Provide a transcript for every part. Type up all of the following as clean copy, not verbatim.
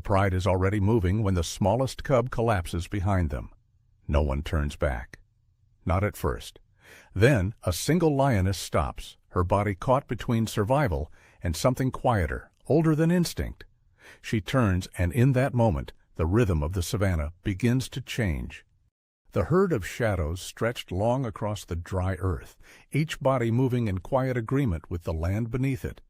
Pride is already moving when the smallest cub collapses behind them. No one turns back. Not at first. Then a single lioness stops, her body caught between survival and something quieter, older than instinct. She turns, and in that moment, the rhythm of the savanna begins to change. The herd of shadows stretched long across the dry earth, each body moving in quiet agreement with the land beneath it.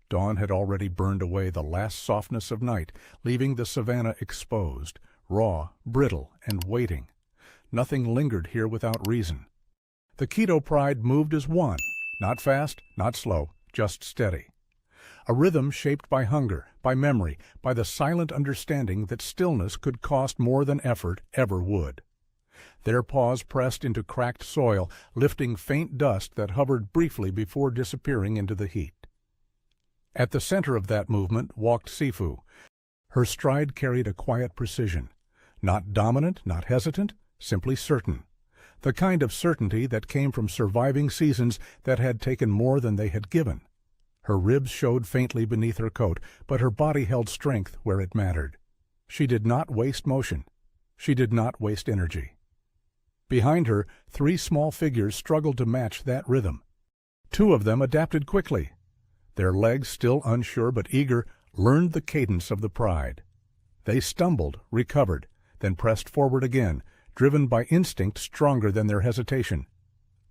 Dawn had already burned away the last softness of night, leaving the savanna exposed, raw, brittle, and waiting. Nothing lingered here without reason. The Keto pride moved as one, not fast, not slow, just steady. A rhythm shaped by hunger, by memory, by the silent understanding that stillness could cost more than effort ever would. Their paws pressed into cracked soil, lifting faint dust that hovered briefly before disappearing into the heat. At the center of that movement walked Sefu. Her stride carried a quiet precision, not dominant, not hesitant, simply certain. The kind of certainty that came from surviving seasons that had taken more than they had given. Her ribs showed faintly beneath her coat, but her body held strength where it mattered. She did not waste motion. She did not waste energy. Behind her, 3 small figures struggled to match that rhythm. 2 of them adapted quickly. Their legs, still unsure but eager, learned the cadence of the pride. They stumbled, recovered, then pressed forward again, driven by instinct stronger than their hesitation.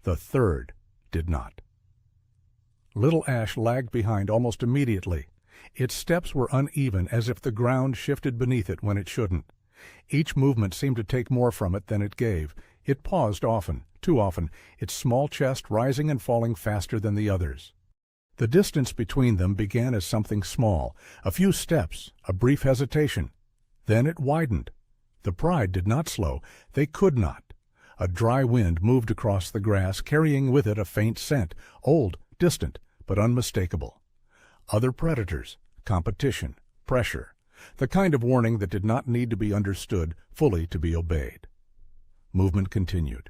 The 3rd did not. Little Ash lagged behind almost immediately. Its steps were uneven, as if the ground shifted beneath it when it shouldn't. Each movement seemed to take more from it than it gave. It paused often, too often, its small chest rising and falling faster than the others. The distance between them began as something small, a few steps, a brief hesitation. Then it widened. The pride did not slow. They could not. A dry wind moved across the grass, carrying with it a faint scent, old, distant, but unmistakable. Other predators, competition, pressure, the kind of warning that did not need to be understood fully to be obeyed. Movement continued.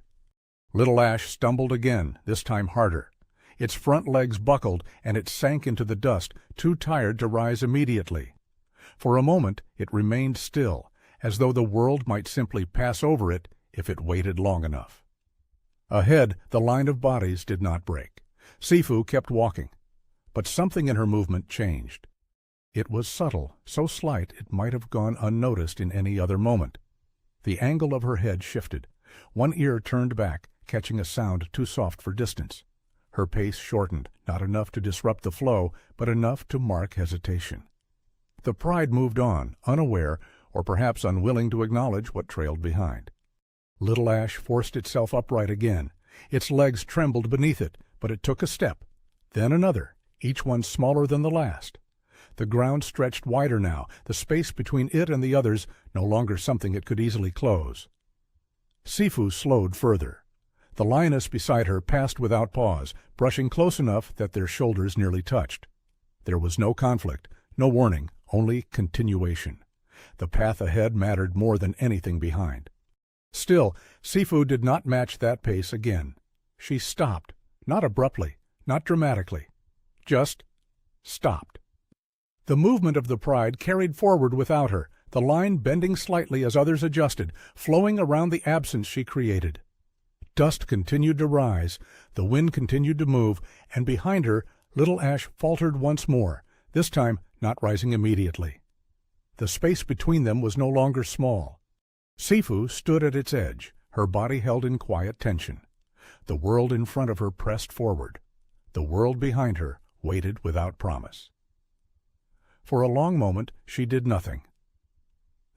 Little Ash stumbled again, this time harder. Its front legs buckled, and it sank into the dust, too tired to rise immediately. For a moment it remained still, as though the world might simply pass over it if it waited long enough. Ahead, the line of bodies did not break. Sefu kept walking, but something in her movement changed. It was subtle, so slight it might have gone unnoticed in any other moment. The angle of her head shifted. One ear turned back, catching a sound too soft for distance. Her pace shortened, not enough to disrupt the flow, but enough to mark hesitation. The pride moved on, unaware, or perhaps unwilling to acknowledge what trailed behind. Little Ash forced itself upright again. Its legs trembled beneath it, but it took a step, then another, each one smaller than the last. The ground stretched wider now, the space between it and the others no longer something it could easily close. Sefu slowed further. The lioness beside her passed without pause, brushing close enough that their shoulders nearly touched. There was no conflict, no warning, only continuation. The path ahead mattered more than anything behind. Still, Sefu did not match that pace again. She stopped, not abruptly, not dramatically, just stopped. The movement of the pride carried forward without her, the line bending slightly as others adjusted, flowing around the absence she created. Dust continued to rise, the wind continued to move, and behind her, Little Ash faltered once more, this time not rising immediately. The space between them was no longer small. Sefu stood at its edge, her body held in quiet tension. The world in front of her pressed forward. The world behind her waited without promise. For a long moment she did nothing.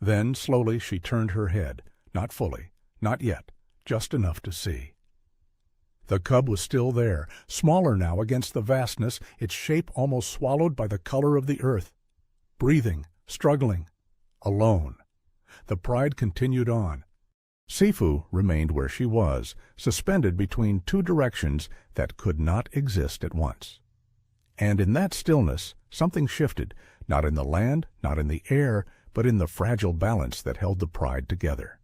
Then slowly she turned her head, not fully, not yet, just enough to see. The cub was still there, smaller now against the vastness, its shape almost swallowed by the color of the earth. Breathing, struggling, alone. The pride continued on. Sefu remained where she was, suspended between 2 directions that could not exist at once. And in that stillness, something shifted, not in the land, not in the air, but in the fragile balance that held the pride together.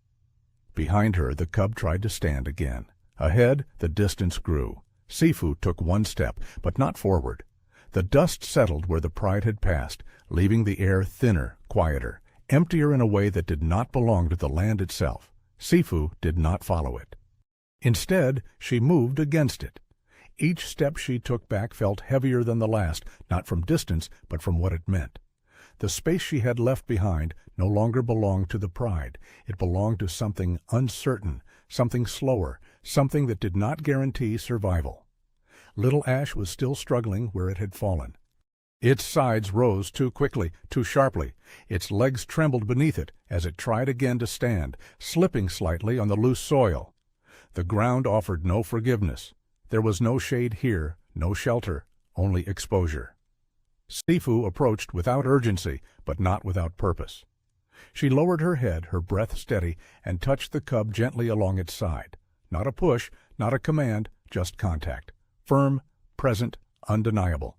Behind her, the cub tried to stand again. Ahead, the distance grew. Sefu took 1 step, but not forward. The dust settled where the pride had passed, leaving the air thinner, quieter, emptier in a way that did not belong to the land itself. Sefu did not follow it. Instead, she moved against it. Each step she took back felt heavier than the last, not from distance, but from what it meant. The space she had left behind no longer belonged to the pride. It belonged to something uncertain, something slower, something that did not guarantee survival. Little Ash was still struggling where it had fallen. Its sides rose too quickly, too sharply. Its legs trembled beneath it as it tried again to stand, slipping slightly on the loose soil. The ground offered no forgiveness. There was no shade here, no shelter, only exposure. Sefu approached without urgency, but not without purpose. She lowered her head, her breath steady, and touched the cub gently along its side. Not a push, not a command, just contact. Firm, present, undeniable.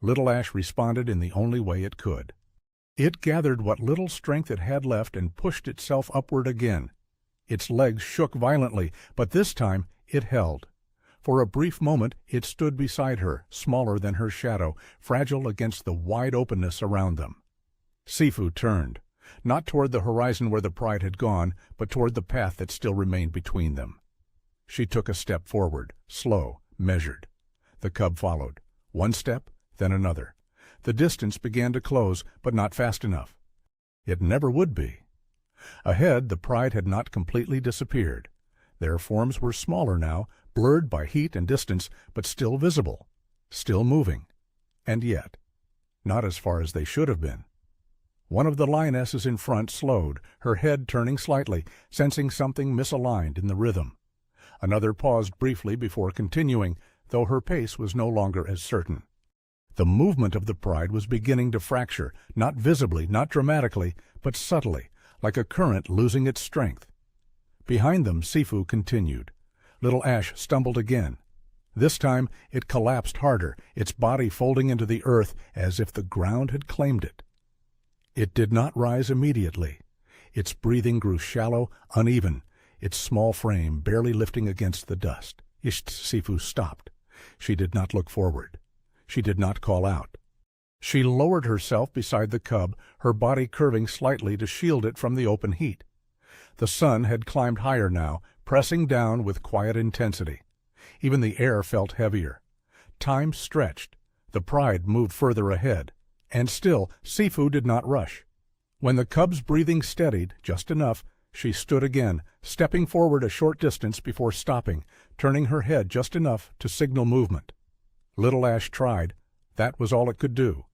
Little Ash responded in the only way it could. It gathered what little strength it had left and pushed itself upward again. Its legs shook violently, but this time it held. For a brief moment it stood beside her, smaller than her shadow, fragile against the wide openness around them. Sefu turned, not toward the horizon where the pride had gone, but toward the path that still remained between them. She took a step forward, slow, measured. The cub followed. One step, then another. The distance began to close, but not fast enough. It never would be. Ahead, the pride had not completely disappeared. Their forms were smaller now, blurred by heat and distance, but still visible, still moving. And yet, not as far as they should have been. One of the lionesses in front slowed, her head turning slightly, sensing something misaligned in the rhythm. Another paused briefly before continuing, though her pace was no longer as certain. The movement of the pride was beginning to fracture, not visibly, not dramatically, but subtly, like a current losing its strength. Behind them, Sefu continued. Little Ash stumbled again. This time it collapsed harder, its body folding into the earth as if the ground had claimed it. It did not rise immediately. Its breathing grew shallow, uneven, its small frame barely lifting against the dust. Sefu stopped. She did not look forward. She did not call out. She lowered herself beside the cub, her body curving slightly to shield it from the open heat. The sun had climbed higher now, pressing down with quiet intensity. Even the air felt heavier. Time stretched. The pride moved further ahead. And still, Sefu did not rush. When the cub's breathing steadied, just enough, she stood again, stepping forward a short distance before stopping, turning her head just enough to signal movement. Little Ash tried. That was all it could do.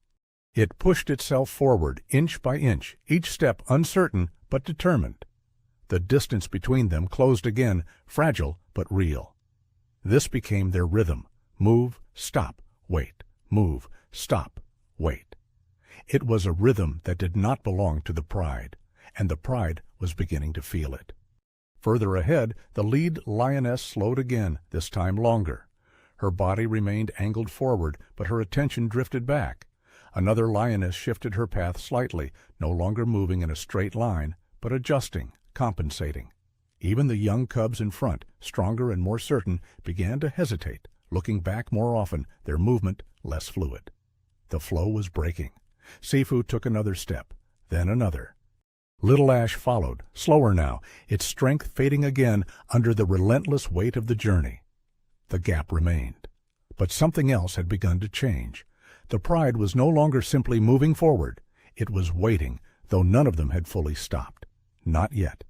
It pushed itself forward, inch by inch, each step uncertain but determined. The distance between them closed again, fragile but real. This became their rhythm. Move, stop, wait. Move, stop, wait. It was a rhythm that did not belong to the pride, and the pride was beginning to feel it. Further ahead, the lead lioness slowed again, this time longer. Her body remained angled forward, but her attention drifted back. Another lioness shifted her path slightly, no longer moving in a straight line, but adjusting, compensating. Even the young cubs in front, stronger and more certain, began to hesitate, looking back more often, their movement less fluid. The flow was breaking. Sefu took another step, then another. Little Ash followed, slower now, its strength fading again under the relentless weight of the journey. The gap remained. But something else had begun to change. The pride was no longer simply moving forward. It was waiting, though none of them had fully stopped. Not yet.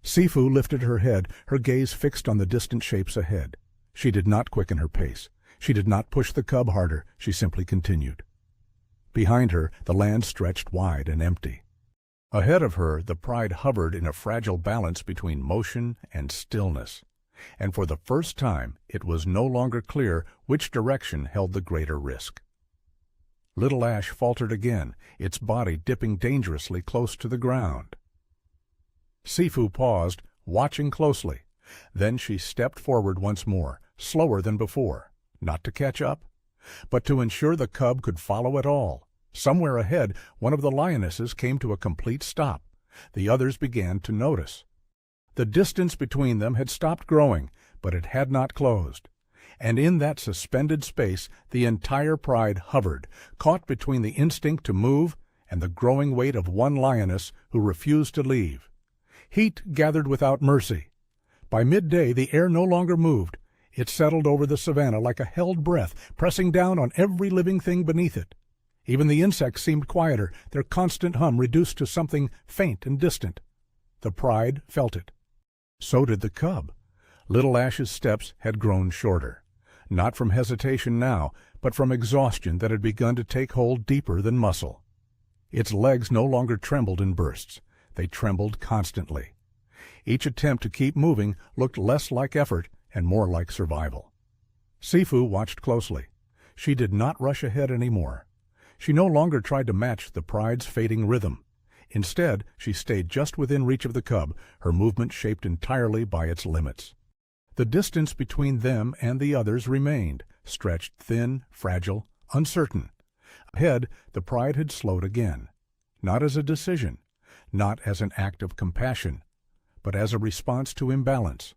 Sefu lifted her head, her gaze fixed on the distant shapes ahead. She did not quicken her pace. She did not push the cub harder. She simply continued. Behind her, the land stretched wide and empty. Ahead of her, the pride hovered in a fragile balance between motion and stillness. And for the first time, it was no longer clear which direction held the greater risk. Little Ash faltered again, its body dipping dangerously close to the ground. Sefu paused, watching closely. Then she stepped forward once more, slower than before, not to catch up, but to ensure the cub could follow at all. Somewhere ahead, one of the lionesses came to a complete stop. The others began to notice. The distance between them had stopped growing, but it had not closed. And in that suspended space, the entire pride hovered, caught between the instinct to move and the growing weight of one lioness who refused to leave. Heat gathered without mercy. By midday the air no longer moved. It settled over the savanna like a held breath, pressing down on every living thing beneath it. Even the insects seemed quieter, their constant hum reduced to something faint and distant. The pride felt it. So did the cub. Little Ash's steps had grown shorter, not from hesitation now, but from exhaustion that had begun to take hold deeper than muscle. Its legs no longer trembled in bursts. They trembled constantly. Each attempt to keep moving looked less like effort and more like survival. Sefu watched closely. She did not rush ahead anymore. She no longer tried to match the pride's fading rhythm. Instead, she stayed just within reach of the cub, her movement shaped entirely by its limits. The distance between them and the others remained, stretched thin, fragile, uncertain. Ahead, the pride had slowed again, not as a decision, not as an act of compassion, but as a response to imbalance.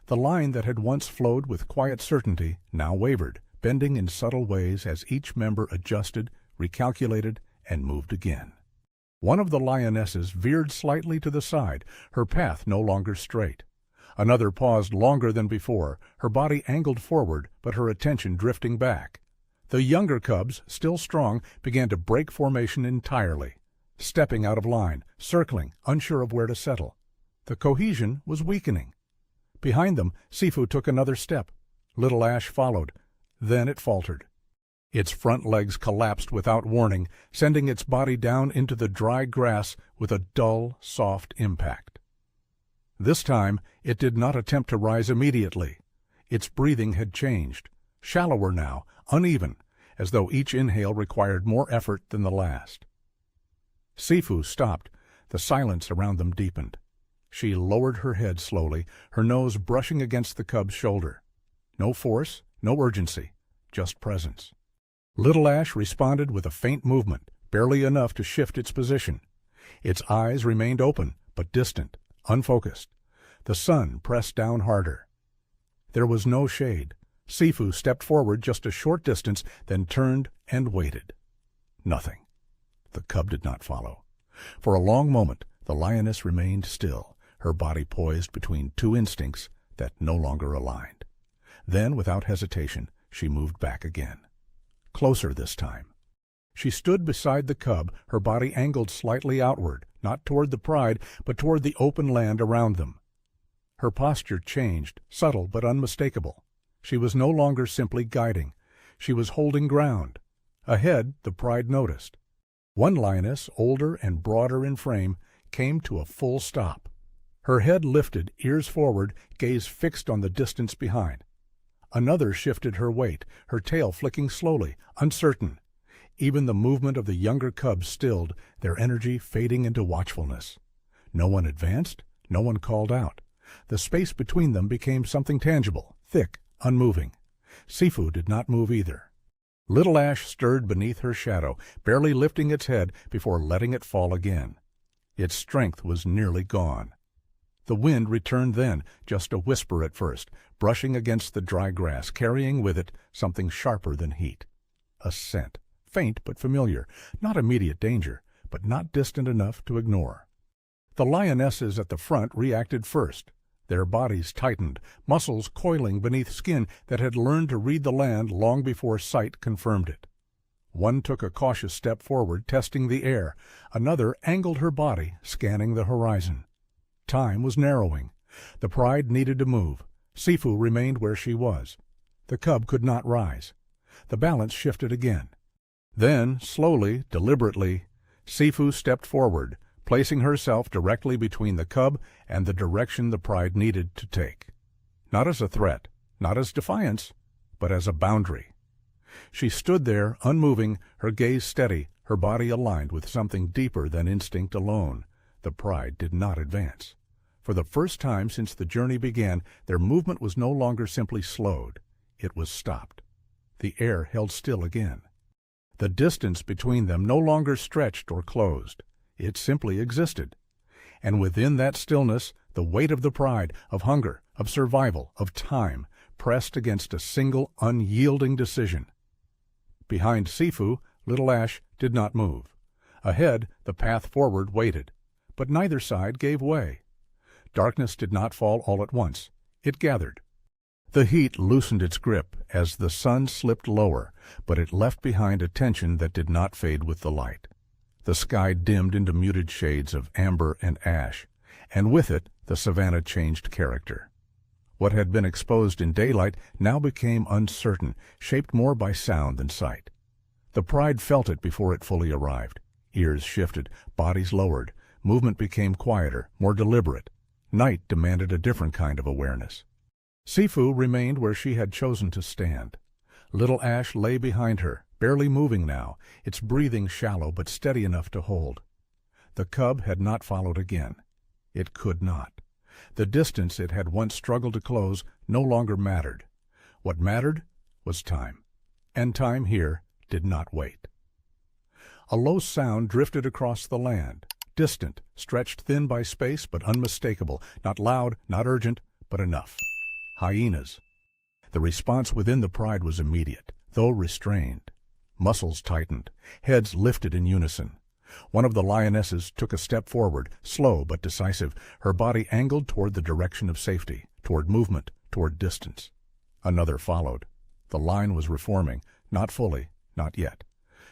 The line that had once flowed with quiet certainty now wavered, bending in subtle ways as each member adjusted, recalculated, and moved again. One of the lionesses veered slightly to the side, her path no longer straight. Another paused longer than before, her body angled forward, but her attention drifting back. The younger cubs, still strong, began to break formation entirely, stepping out of line, circling, unsure of where to settle. The cohesion was weakening. Behind them, Sefu took another step. Little Ash followed. Then it faltered. Its front legs collapsed without warning, sending its body down into the dry grass with a dull, soft impact. This time, it did not attempt to rise immediately. Its breathing had changed, shallower now, uneven, as though each inhale required more effort than the last. Sefu stopped. The silence around them deepened. She lowered her head slowly, her nose brushing against the cub's shoulder. No force, no urgency, just presence. Little Ash responded with a faint movement, barely enough to shift its position. Its eyes remained open, but distant, unfocused. The sun pressed down harder. There was no shade. Sefu stepped forward just a short distance, then turned and waited. Nothing. The cub did not follow. For a long moment, the lioness remained still, her body poised between two instincts that no longer aligned. Then, without hesitation, she moved back again. Closer this time. She stood beside the cub, her body angled slightly outward, not toward the pride, but toward the open land around them. Her posture changed, subtle but unmistakable. She was no longer simply guiding. She was holding ground. Ahead, the pride noticed. One lioness, older and broader in frame, came to a full stop. Her head lifted, ears forward, gaze fixed on the distance behind. Another shifted her weight, her tail flicking slowly, uncertain. Even the movement of the younger cubs stilled, their energy fading into watchfulness. No one advanced, no one called out. The space between them became something tangible, thick, unmoving. Sefu did not move either. Little Ash stirred beneath her shadow, barely lifting its head before letting it fall again. Its strength was nearly gone. The wind returned then, just a whisper at first, brushing against the dry grass, carrying with it something sharper than heat. A scent, faint but familiar, not immediate danger, but not distant enough to ignore. The lionesses at the front reacted first. Their bodies tightened, muscles coiling beneath skin that had learned to read the land long before sight confirmed it. One took a cautious step forward, testing the air. Another angled her body, scanning the horizon. Time was narrowing. The pride needed to move. Sefu remained where she was. The cub could not rise. The balance shifted again. Then, slowly, deliberately, Sefu stepped forward, placing herself directly between the cub and the direction the pride needed to take. Not as a threat, not as defiance, but as a boundary. She stood there, unmoving, her gaze steady, her body aligned with something deeper than instinct alone. The pride did not advance. For the first time since the journey began, their movement was no longer simply slowed. It was stopped. The air held still again. The distance between them no longer stretched or closed. It simply existed. And within that stillness, the weight of the pride, of hunger, of survival, of time, pressed against a single unyielding decision. Behind Sefu, Little Ash did not move. Ahead, the path forward waited, but neither side gave way. Darkness did not fall all at once. It gathered. The heat loosened its grip as the sun slipped lower, but it left behind a tension that did not fade with the light. The sky dimmed into muted shades of amber and ash, and with it the savanna changed character. What had been exposed in daylight now became uncertain, shaped more by sound than sight. The pride felt it before it fully arrived. Ears shifted, bodies lowered, movement became quieter, more deliberate. Night demanded a different kind of awareness. Sefu remained where she had chosen to stand. Little Ash lay behind her, barely moving now, its breathing shallow but steady enough to hold. The cub had not followed again. It could not. The distance it had once struggled to close no longer mattered. What mattered was time, and time here did not wait. A low sound drifted across the land, distant, stretched thin by space but unmistakable, not loud, not urgent, but enough. Hyenas. The response within the pride was immediate, though restrained. Muscles tightened, heads lifted in unison. One of the lionesses took a step forward, slow but decisive, her body angled toward the direction of safety, toward movement, toward distance. Another followed. The line was reforming, not fully, not yet.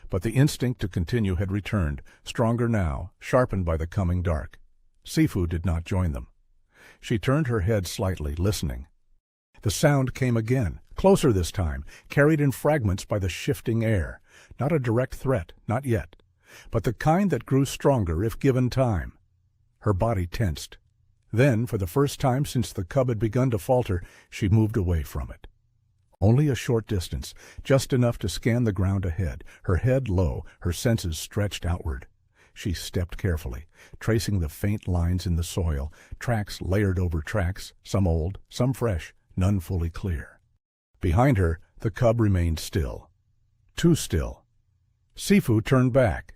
But the instinct to continue had returned, stronger now, sharpened by the coming dark. Sefu did not join them. She turned her head slightly, listening. The sound came again, closer this time, carried in fragments by the shifting air. Not a direct threat, not yet, but the kind that grew stronger if given time. Her body tensed. Then, for the first time since the cub had begun to falter, she moved away from it. Only a short distance, just enough to scan the ground ahead, her head low, her senses stretched outward. She stepped carefully, tracing the faint lines in the soil, tracks layered over tracks, some old, some fresh, none fully clear. Behind her, the cub remained still. Too still. Sefu turned back.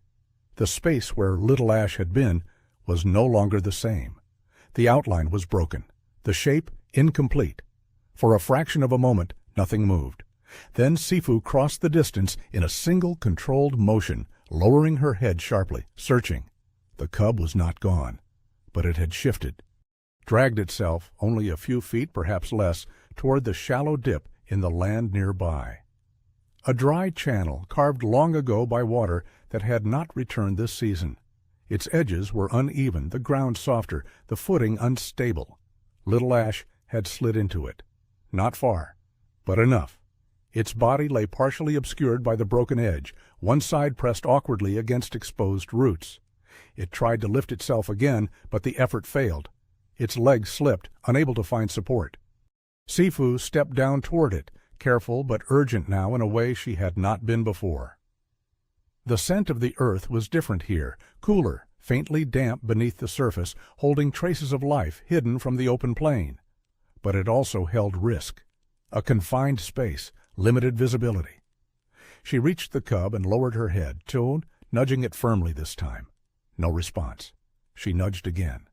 The space where Little Ash had been was no longer the same. The outline was broken, the shape incomplete. For a fraction of a moment, nothing moved. Then Sefu crossed the distance in a single controlled motion, lowering her head sharply, searching. The cub was not gone, but it had shifted, dragged itself only a few feet, perhaps less, toward the shallow dip in the land nearby. A dry channel carved long ago by water that had not returned this season. Its edges were uneven, the ground softer, the footing unstable. Little Ash had slid into it. Not far, but enough. Its body lay partially obscured by the broken edge, one side pressed awkwardly against exposed roots. It tried to lift itself again, but the effort failed. Its legs slipped, unable to find support. Sefu stepped down toward it, careful but urgent now in a way she had not been before. The scent of the earth was different here, cooler, faintly damp beneath the surface, holding traces of life hidden from the open plain. But it also held risk. A confined space, limited visibility. She reached the cub and lowered her head, nudging it firmly this time. No response. She nudged again.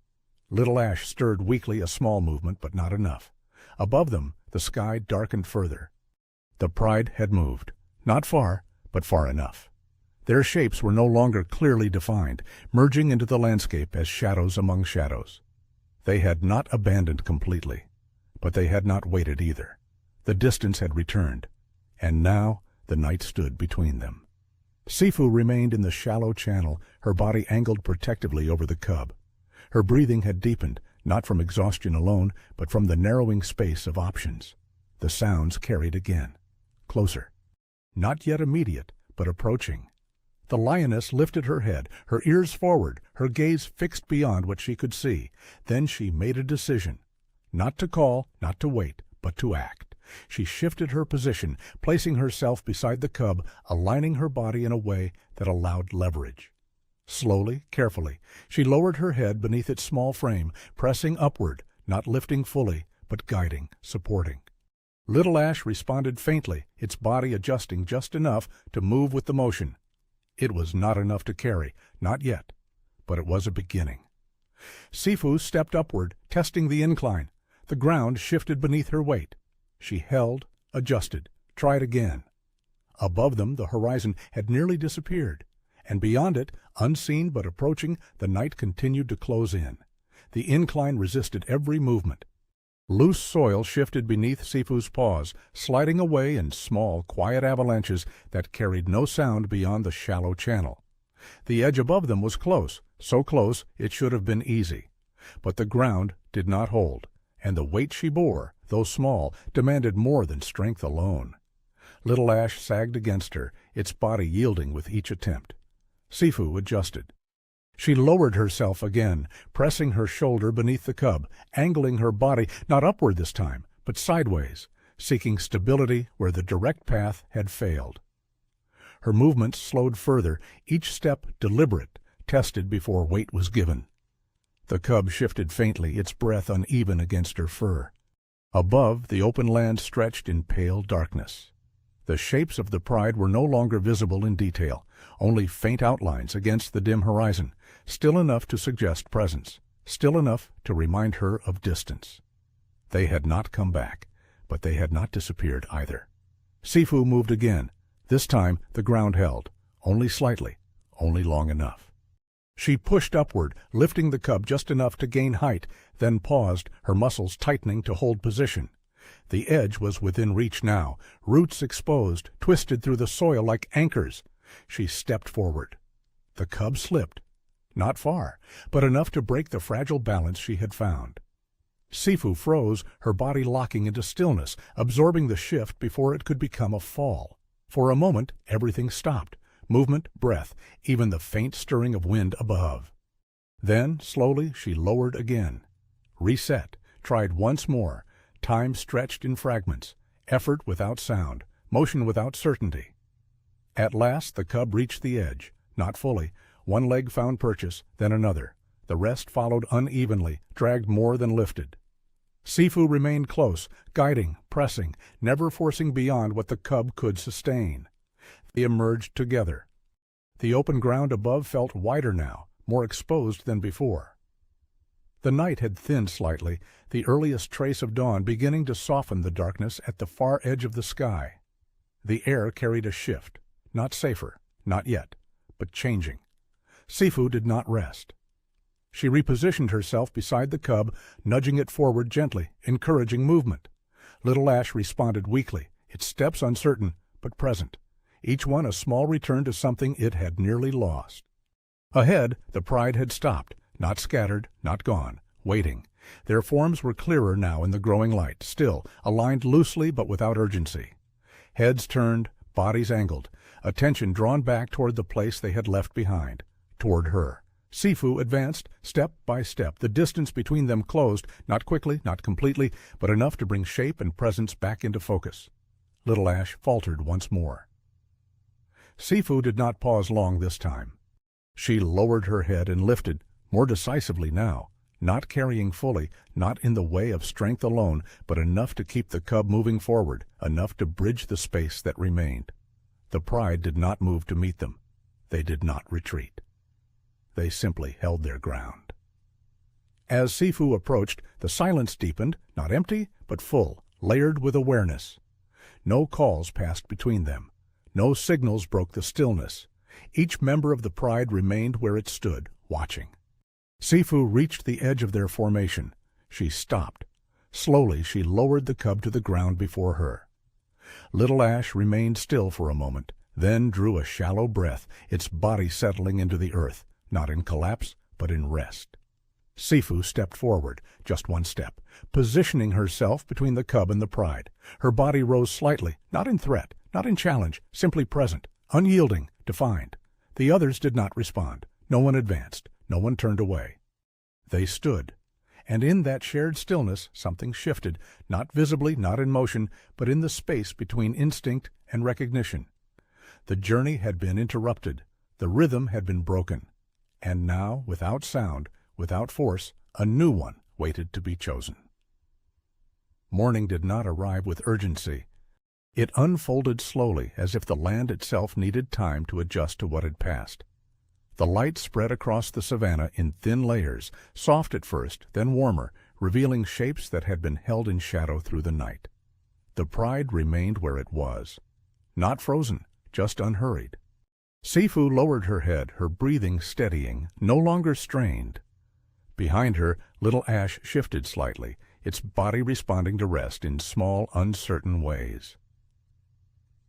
Little Ash stirred weakly, a small movement, but not enough. Above them, the sky darkened further. The pride had moved. Not far, but far enough. Their shapes were no longer clearly defined, merging into the landscape as shadows among shadows. They had not abandoned completely, but they had not waited either. The distance had returned, and now the night stood between them. Sefu remained in the shallow channel, her body angled protectively over the cub. Her breathing had deepened, not from exhaustion alone, but from the narrowing space of options. The sounds carried again. Closer. Not yet immediate, but approaching. The lioness lifted her head, her ears forward, her gaze fixed beyond what she could see. Then she made a decision. Not to call, not to wait, but to act. She shifted her position, placing herself beside the cub, aligning her body in a way that allowed leverage. Slowly, carefully, she lowered her head beneath its small frame, pressing upward, not lifting fully, but guiding, supporting. Little Ash responded faintly, its body adjusting just enough to move with the motion. It was not enough to carry, not yet, but it was a beginning. Sefu stepped upward, testing the incline. The ground shifted beneath her weight. She held, adjusted, tried again. Above them the horizon had nearly disappeared, and beyond it, unseen but approaching, the night continued to close in. The incline resisted every movement. Loose soil shifted beneath Sefu's paws, sliding away in small, quiet avalanches that carried no sound beyond the shallow channel. The edge above them was close, so close it should have been easy. But the ground did not hold, and the weight she bore, though small, demanded more than strength alone. Little Ash sagged against her, its body yielding with each attempt. Sefu adjusted. She lowered herself again, pressing her shoulder beneath the cub, angling her body, not upward this time, but sideways, seeking stability where the direct path had failed. Her movements slowed further, each step deliberate, tested before weight was given. The cub shifted faintly, its breath uneven against her fur. Above, the open land stretched in pale darkness. The shapes of the pride were no longer visible in detail, only faint outlines against the dim horizon, still enough to suggest presence, still enough to remind her of distance. They had not come back, but they had not disappeared either. Sefu moved again. This time the ground held, only slightly, only long enough. She pushed upward, lifting the cub just enough to gain height, then paused, her muscles tightening to hold position. The edge was within reach now, roots exposed, twisted through the soil like anchors. She stepped forward. The cub slipped. Not far, but enough to break the fragile balance she had found. Sefu froze, her body locking into stillness, absorbing the shift before it could become a fall. For a moment, everything stopped. Movement, breath, even the faint stirring of wind above. Then, slowly, she lowered again. Reset, tried once more. Time stretched in fragments, effort without sound, motion without certainty. At last the cub reached the edge, not fully. One leg found purchase, then another. The rest followed unevenly, dragged more than lifted. Sefu remained close, guiding, pressing, never forcing beyond what the cub could sustain. They emerged together. The open ground above felt wider now, more exposed than before. The night had thinned slightly, the earliest trace of dawn beginning to soften the darkness at the far edge of the sky. The air carried a shift, not safer, not yet, but changing. Sefu did not rest. She repositioned herself beside the cub, nudging it forward gently, encouraging movement. Little Ash responded weakly, its steps uncertain, but present, each one a small return to something it had nearly lost. Ahead, the pride had stopped, not scattered, not gone, waiting. Their forms were clearer now in the growing light, still, aligned loosely but without urgency. Heads turned, bodies angled, attention drawn back toward the place they had left behind, toward her. Sefu advanced, step by step. The distance between them closed, not quickly, not completely, but enough to bring shape and presence back into focus. Little Ash faltered once more. Sefu did not pause long this time. She lowered her head and lifted, more decisively now, not carrying fully, not in the way of strength alone, but enough to keep the cub moving forward, enough to bridge the space that remained. The pride did not move to meet them. They did not retreat. They simply held their ground. As Sefu approached, the silence deepened, not empty, but full, layered with awareness. No calls passed between them. No signals broke the stillness. Each member of the pride remained where it stood, watching. Sefu reached the edge of their formation. She stopped. Slowly she lowered the cub to the ground before her. Little Ash remained still for a moment, then drew a shallow breath, its body settling into the earth, not in collapse, but in rest. Sefu stepped forward, just one step, positioning herself between the cub and the pride. Her body rose slightly, not in threat, not in challenge, simply present, unyielding, defined. The others did not respond. No one advanced. No one turned away. They stood, and in that shared stillness something shifted, not visibly, not in motion, but in the space between instinct and recognition. The journey had been interrupted. The rhythm had been broken. And now, without sound, without force, a new one waited to be chosen. Morning did not arrive with urgency. It unfolded slowly, as if the land itself needed time to adjust to what had passed. The light spread across the savanna in thin layers, soft at first, then warmer, revealing shapes that had been held in shadow through the night. The pride remained where it was. Not frozen, just unhurried. Sefu lowered her head, her breathing steadying, no longer strained. Behind her, little Ash shifted slightly, its body responding to rest in small, uncertain ways.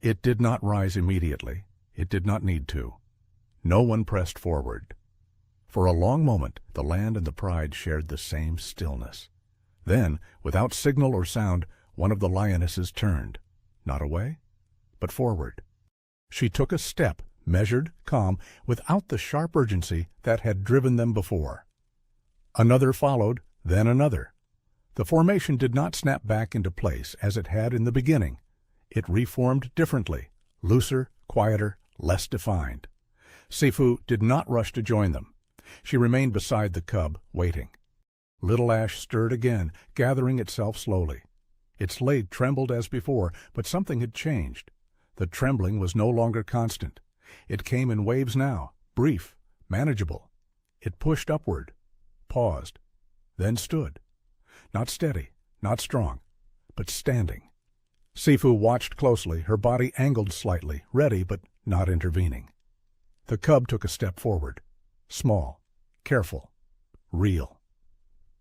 It did not rise immediately. It did not need to. No one pressed forward. For a long moment, the land and the pride shared the same stillness. Then, without signal or sound, one of the lionesses turned, not away, but forward. She took a step, measured, calm, without the sharp urgency that had driven them before. Another followed, then another. The formation did not snap back into place as it had in the beginning. It reformed differently, looser, quieter, less defined. Sefu did not rush to join them. She remained beside the cub, waiting. Little Ash stirred again, gathering itself slowly. Its leg trembled as before, but something had changed. The trembling was no longer constant. It came in waves now, brief, manageable. It pushed upward, paused, then stood. Not steady, not strong, but standing. Sefu watched closely, her body angled slightly, ready but not intervening. The cub took a step forward, small, careful, real.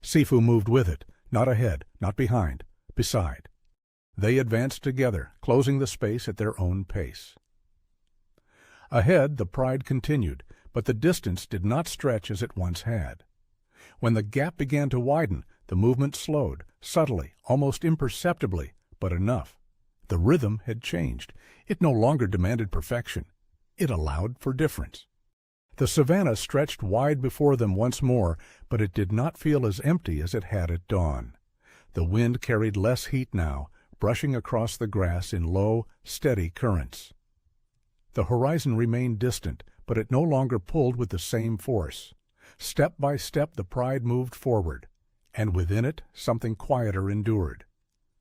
Sefu moved with it, not ahead, not behind, beside. They advanced together, closing the space at their own pace. Ahead, the pride continued, but the distance did not stretch as it once had. When the gap began to widen, the movement slowed, subtly, almost imperceptibly, but enough. The rhythm had changed. It no longer demanded perfection. It allowed for difference. The savanna stretched wide before them once more, but it did not feel as empty as it had at dawn. The wind carried less heat now, brushing across the grass in low, steady currents. The horizon remained distant, but it no longer pulled with the same force. Step by step the pride moved forward, and within it something quieter endured.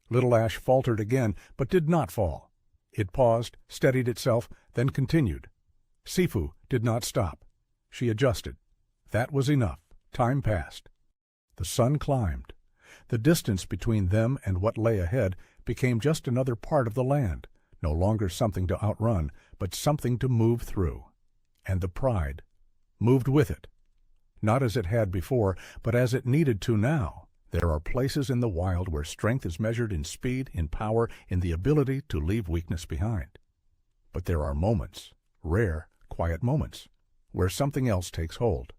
Little Ash faltered again, but did not fall. It paused, steadied itself, then continued. Sefu did not stop. She adjusted. That was enough. Time passed. The sun climbed. The distance between them and what lay ahead became just another part of the land, no longer something to outrun, but something to move through. And the pride moved with it. Not as it had before, but as it needed to now. There are places in the wild where strength is measured in speed, in power, in the ability to leave weakness behind. But there are moments, rare, quiet moments, where something else takes hold.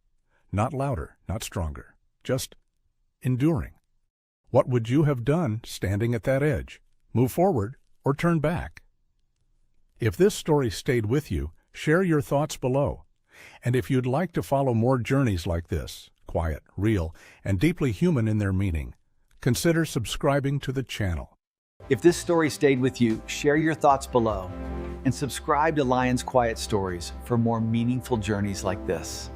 Not louder, not stronger, just enduring. What would you have done standing at that edge? Move forward or turn back? If this story stayed with you, share your thoughts below. And if you'd like to follow more journeys like this, quiet, real, and deeply human in their meaning, consider subscribing to the channel. If this story stayed with you, share your thoughts below and subscribe to Lion's Quiet Stories for more meaningful journeys like this.